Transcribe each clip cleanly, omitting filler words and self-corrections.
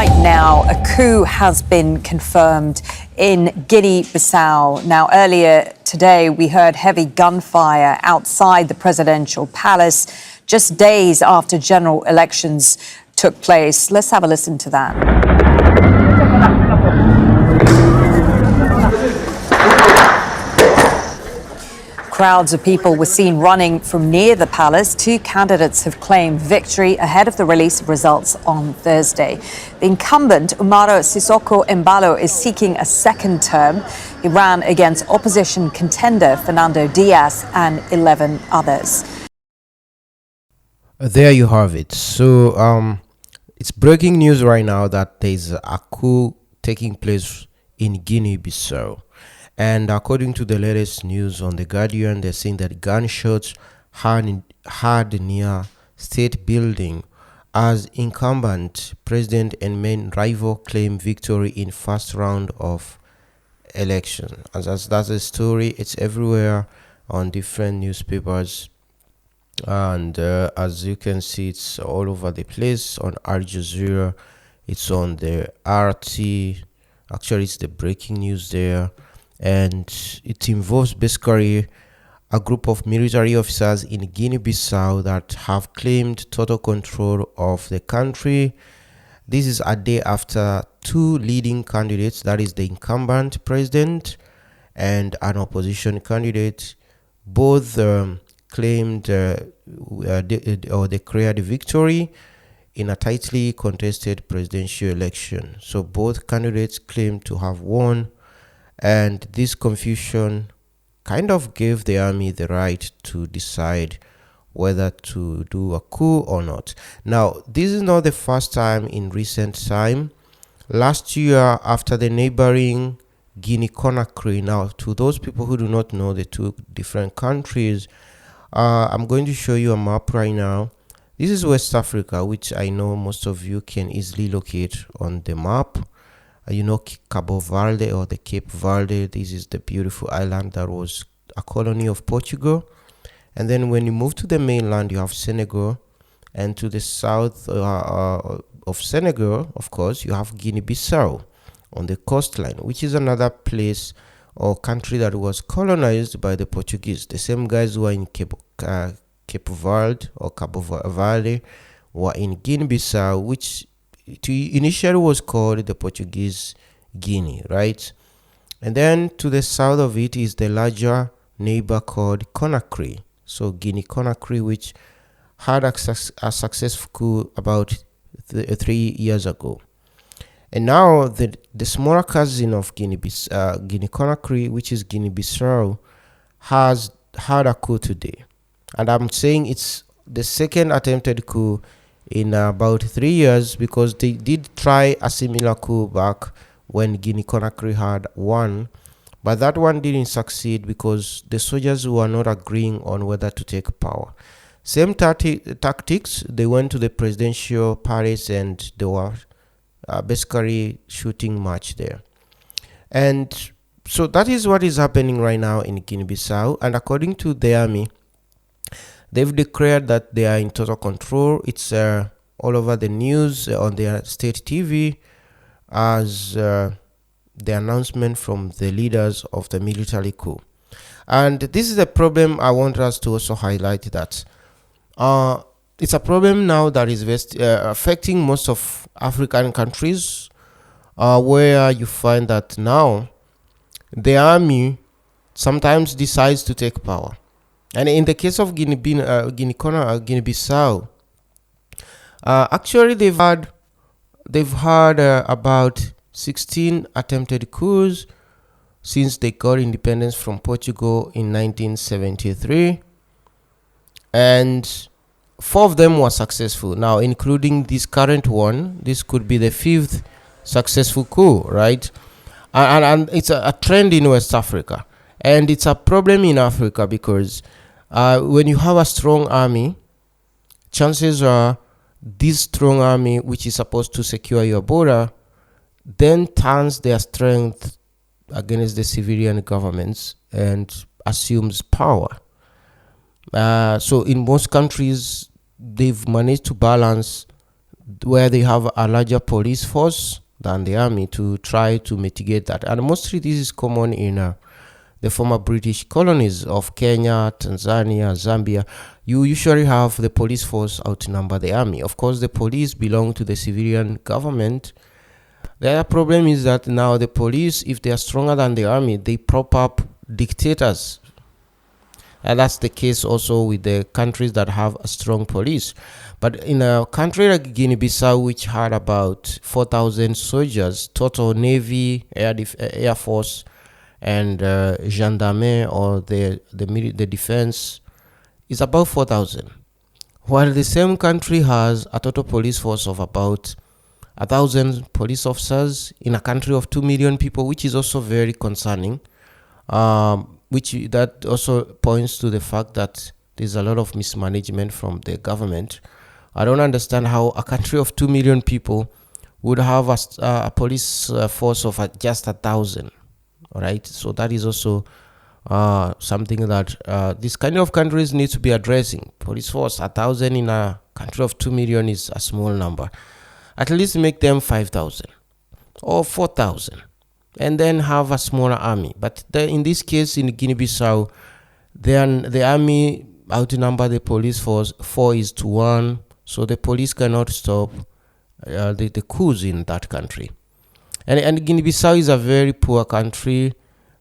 Right now, a coup has been confirmed in Guinea Bissau. Now, earlier today, we heard heavy gunfire outside the presidential palace just days after general elections took place. Let's have a listen to that. Crowds of people were seen running from near the palace. Two candidates have claimed victory ahead of the release of results on Thursday. The incumbent, Umaro Sissoko Embalo, is seeking a second term. He ran against opposition contender Fernando Diaz and 11 others. There you have it. So it's breaking news right now that there's a coup taking place in Guinea Bissau. And according to the latest news on The Guardian, they're saying that gunshots heard near state building as incumbent president and main rival claim victory in first round of election. As that's a story, it's everywhere on different newspapers. And as you can see, it's all over the place on Al Jazeera. It's on the RT. Actually, it's the breaking news there. And it involves basically a group of military officers in Guinea-Bissau that have claimed total control of the country. This is a day after two leading candidates, that is the incumbent president and an opposition candidate, both claimed or declared victory in a tightly contested presidential election. So both candidates claimed to have won. And this confusion kind of gave the army the right to decide whether to do a coup or not. Now, this is not the first time in recent time. Last year, after the neighboring Guinea-Conakry, now to those people who do not know the two different countries, I'm going to show you a map right now. This is West Africa, which I know most of you can easily locate on the map. You know Cabo Verde or the Cape Verde. This is the beautiful island that was a colony of Portugal. And then when you move to the mainland, you have Senegal. And to the south of Senegal, of course, you have Guinea-Bissau on the coastline, which is another place or country that was colonized by the Portuguese. The same guys who are in Cape Verde or Cabo Verde were in Guinea-Bissau, which initially was called the Portuguese Guinea, right? And then to the south of it is the larger neighbor called Conakry. So Guinea-Conakry, which had a successful coup about 3 years ago. And now the smaller cousin of Guinea-Conakry, which is Guinea-Bissau, has had a coup today. And I'm saying it's the second attempted coup in about 3 years, because they did try a similar coup back when Guinea-Conakry had won, but that one didn't succeed because the soldiers were not agreeing on whether to take power. Same tactics, they went to the presidential palace and they were basically shooting match there. And so that is what is happening right now in Guinea-Bissau, and according to the army, they've declared that they are in total control. It's all over the news on their state TV as the announcement from the leaders of the military coup. And this is a problem I want us to also highlight, that it's a problem now that is affecting most of African countries, where you find that now the army sometimes decides to take power. And in the case of Guinea-Bissau, actually they've had about 16 attempted coups since they got independence from Portugal in 1973, and 4 of them were successful. Now, including this current one, this could be the 5th successful coup, right? And it's a trend in West Africa, and it's a problem in Africa because when you have a strong army, chances are this strong army, which is supposed to secure your border, then turns their strength against the civilian governments and assumes power. So in most countries, they've managed to balance where they have a larger police force than the army to try to mitigate that. And mostly this is common in the former British colonies of Kenya, Tanzania, Zambia. You usually have the police force outnumber the army. Of course, the police belong to the civilian government. The other problem is that now the police, if they are stronger than the army, they prop up dictators. And that's the case also with the countries that have a strong police. But in a country like Guinea Bissau, which had about 4,000 soldiers, total navy, air force, and gendarmerie, or the defense, is about 4,000. While the same country has a total police force of about 1,000 police officers in a country of 2 million people, which is also very concerning. Which that also points to the fact that there's a lot of mismanagement from the government. I don't understand how a country of 2 million people would have a police force of just 1,000. All right, so that is also something that this kind of countries need to be addressing. Police force 1,000 in a country of 2 million is a small number. At least make them 5,000 or 4,000. And then have a smaller army. But in this case, in Guinea-Bissau, then the army outnumber the police force 4:1, so the police cannot stop the coups in that country. And Guinea-Bissau is a very poor country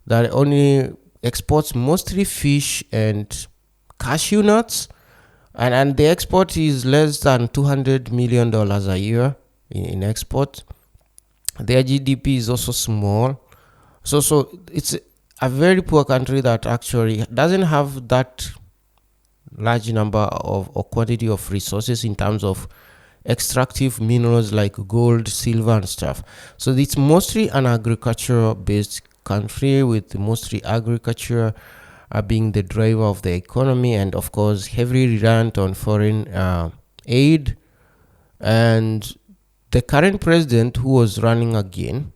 that only exports mostly fish and cashew nuts, and the export is less than $200 million a year in export. Their GDP is also small, so it's a very poor country that actually doesn't have that large number of or quantity of resources in terms of extractive minerals like gold, silver, and stuff. So it's mostly an agricultural-based country, with mostly agriculture being the driver of the economy, and of course heavily reliant on foreign aid. And the current president, who was running again,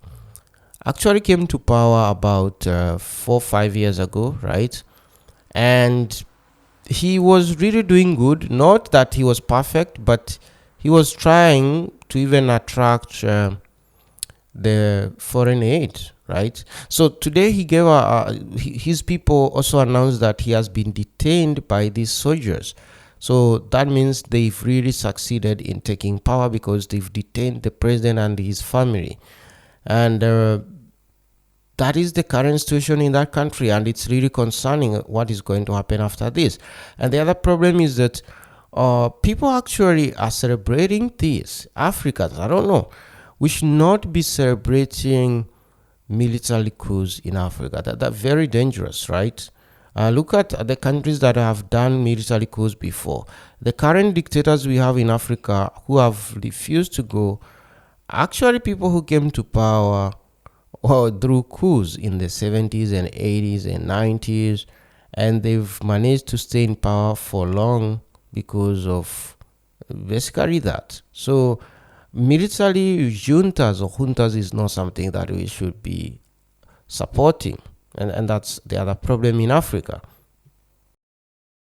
actually came to power about 4 or 5 years ago, right? And he was really doing good. Not that he was perfect, but he was trying to even attract the foreign aid, right? So today he gave his people also announced that he has been detained by these soldiers. So that means they've really succeeded in taking power, because they've detained the president and his family. And that is the current situation in that country, and it's really concerning what is going to happen after this. And the other problem is that people actually are celebrating this. Africans, I don't know. We should not be celebrating military coups in Africa. That's very dangerous, right? Look at the countries that have done military coups before. The current dictators we have in Africa who have refused to go, actually people who came to power through coups in the 70s and 80s and 90s, and they've managed to stay in power for long because of basically that. So military juntas is not something that we should be supporting. And that's the other problem in Africa.